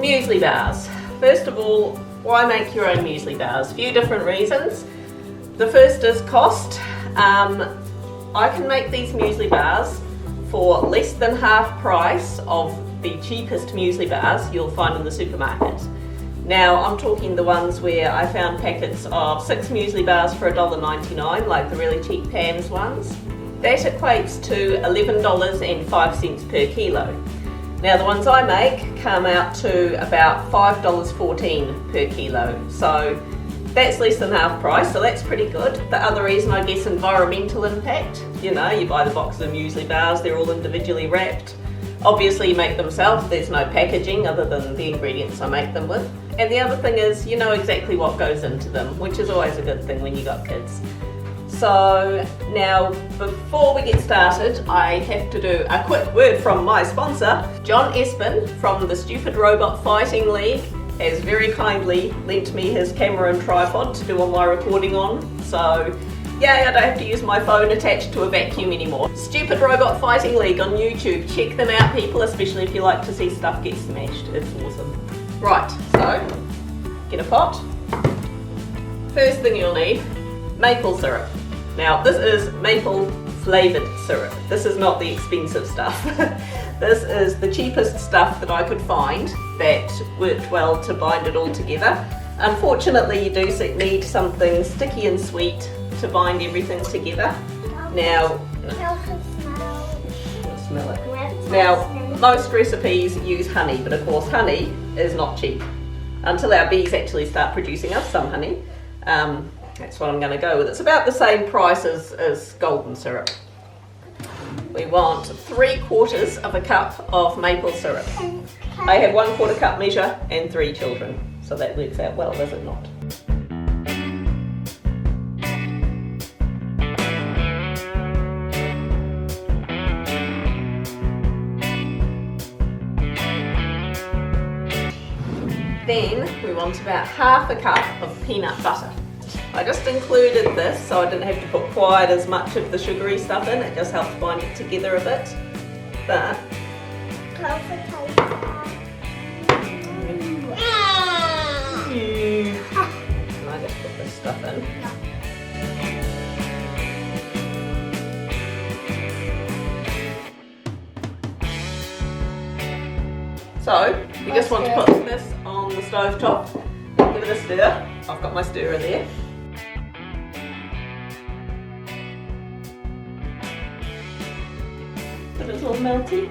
Muesli bars. First of all, why make your own muesli bars? A few different reasons. The first is cost. I can make these muesli bars for less than half price of the cheapest muesli bars you'll find in the supermarket. Now I'm talking the ones where I found packets of 6 muesli bars for $1.99, like the really cheap Pam's ones. That equates to $11.05 per kilo. Now the ones I make come out to about $5.14 per kilo, so that's less than half price, so that's pretty good. The other reason, I guess, environmental impact. You know, you buy the box of muesli bars, they're all individually wrapped. Obviously you make them yourself, there's no packaging other than the ingredients I make them with. And the other thing is, you know exactly what goes into them, which is always a good thing when you got kids. So now, before we get started, I have to do a quick word from my sponsor. John Espin from the Stupid Robot Fighting League has very kindly lent me his camera and tripod to do all my recording on. So yay, I don't have to use my phone attached to a vacuum anymore. Stupid Robot Fighting League on YouTube. Check them out, people, especially if you like to see stuff get smashed. It's awesome. Right, so get a pot. First thing you'll need, maple syrup. Now this is maple flavoured syrup. This is not the expensive stuff. This is the cheapest stuff that I could find that worked well to bind it all together. Unfortunately, you do need something sticky and sweet to bind everything together. Now, smell it. Now, most recipes use honey, but of course honey is not cheap until our bees actually start producing us some honey. That's what I'm going to go with. It's about the same price as golden syrup. We want 3/4 of a cup of maple syrup. I have 1/4 cup measure and 3 children, so that works out well, does it not? Then we want about 1/2 cup of peanut butter. I just included this so I didn't have to put quite as much of the sugary stuff in. It just helps bind it together a bit. But I just put this stuff in. So we just want to put this on the stove top, give it a stir. I've got my stirrer there. But it's all melty,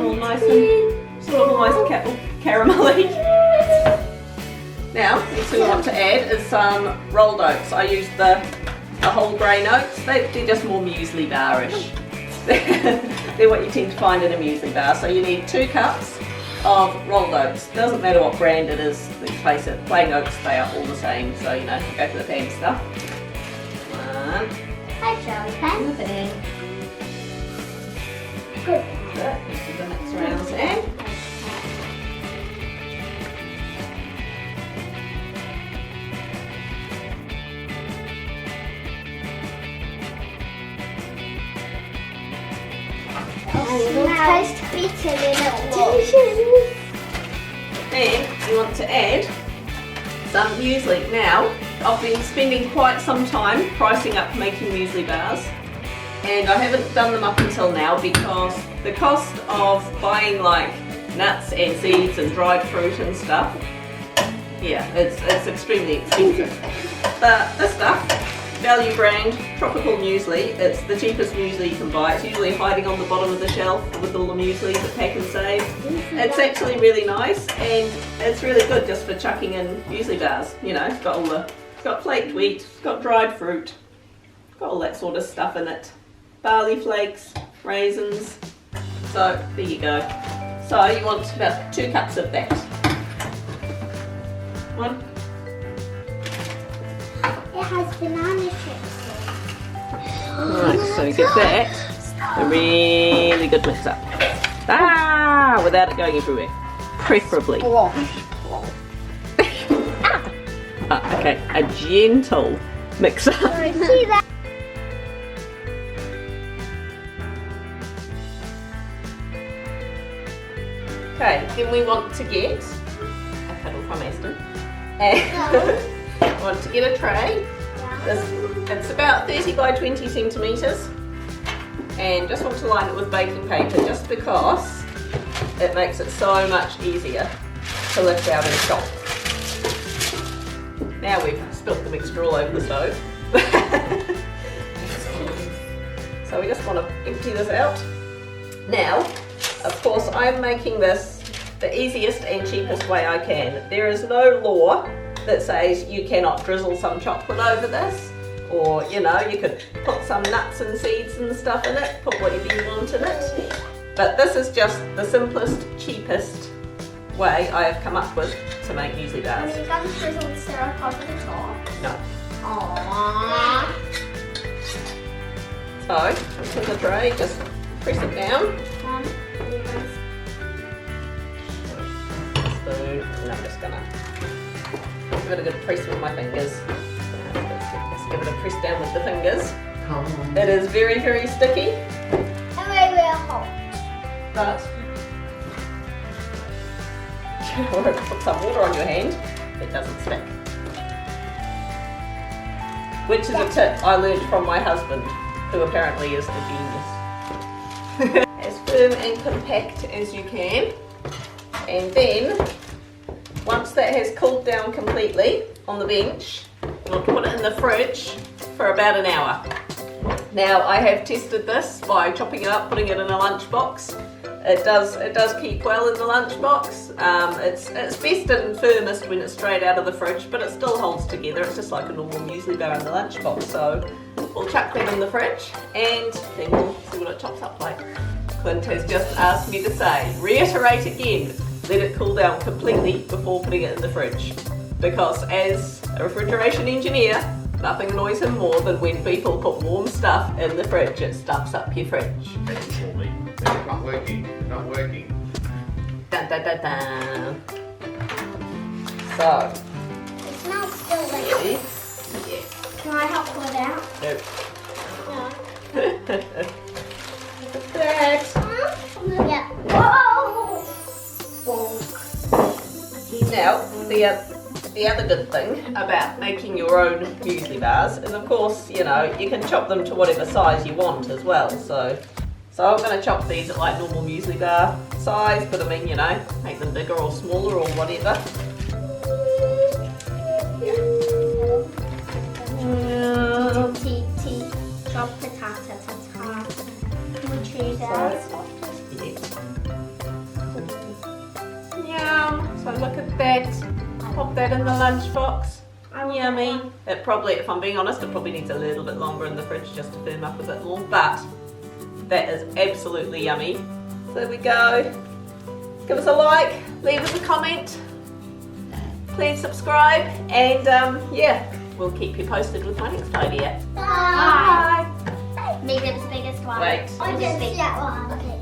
all nice and sort of almost caramelly. Now, next thing we want to add is some rolled oats. I used the whole grain oats. They're just more muesli bar-ish. They're what you tend to find in a muesli bar. So you need 2 cups of rolled oats. Doesn't matter what brand it is, let's face it, plain oats, they are all the same, so you know, go for the Pam stuff. 1. Hi Charlie. Good. Just do the mix around there. It'll taste better than it was. Then you want to add some muesli. Now, I've been spending quite some time pricing up making muesli bars, and I haven't done them up until now because the cost of buying like nuts and seeds and dried fruit and stuff, yeah, it's extremely expensive. But this stuff, value brand, tropical muesli, it's the cheapest muesli you can buy. It's usually hiding on the bottom of the shelf with all the muesli that Pack and Save. It's actually really nice and it's really good just for chucking in muesli bars. You know, it's got flaked wheat, it's got dried fruit, it's got all that sort of stuff in it. Barley flakes, raisins, so there you go. So you want about 2 cups of that. 1. It has banana chips. Alright, so you get that, a really good mix up. Without it going everywhere, preferably. Okay, a gentle mix up. See that? Okay, then we want to get from Aston. And I want to get a tray. It's about 30 by 20 centimetres. And just want to line it with baking paper just because it makes it so much easier to lift out and chop. Now we've spilt the mixture all over the stove. So we just want to empty this out. Now, of course, I'm making this the easiest and cheapest way I can. There is no law that says you cannot drizzle some chocolate over this, or you know, you could put some nuts and seeds and stuff in it, put whatever you want in it. But this is just the simplest, cheapest way I have come up with to make muesli bars. Are you going to drizzle syrup over the top? No. Aww. So, into the tray, just press it down. Spoon, and I'm just gonna give it a good press with my fingers. Just give it a press down with the fingers. It is very, very sticky. And very hot. But or if you put some water on your hand, it doesn't stick. Which is a tip I learned from my husband, who apparently is the genius. As firm and compact as you can. And then, once that has cooled down completely on the bench, we'll put it in the fridge for about an hour. Now, I have tested this by chopping it up, putting it in a lunchbox. It does keep well in the lunchbox. It's best and firmest when it's straight out of the fridge, but it still holds together. It's just like a normal muesli bar in the lunchbox. So we'll chuck that in the fridge and then we'll see what it chops up like. Clint has just asked me to say, reiterate again, let it cool down completely before putting it in the fridge. Because as a refrigeration engineer, nothing annoys him more than when people put warm stuff in the fridge. It stuffs up your fridge. It's not working. It's not working. Dun, dun, dun, dun. So, It smells delicious. ready? Yes. Can I help pull it out? Nope. No. Look at that. Yeah. Whoa! Now, the other good thing about making your own muesli bars is, of course, you know, you can chop them to whatever size you want as well. So I'm going to chop these at like normal muesli bar size, but I mean, you know, make them bigger or smaller or whatever. Chop potato. Can we choose Yum. So look at that. Pop that in the lunchbox. Yummy. It probably, if I'm being honest, it probably needs a little bit longer in the fridge just to firm up a bit more, but that is absolutely yummy. So there we go. Give us a like, leave us a comment, please subscribe, and yeah, we'll keep you posted with my next idea. Bye. Make it the biggest one. Wait. I didn't see that one. Okay.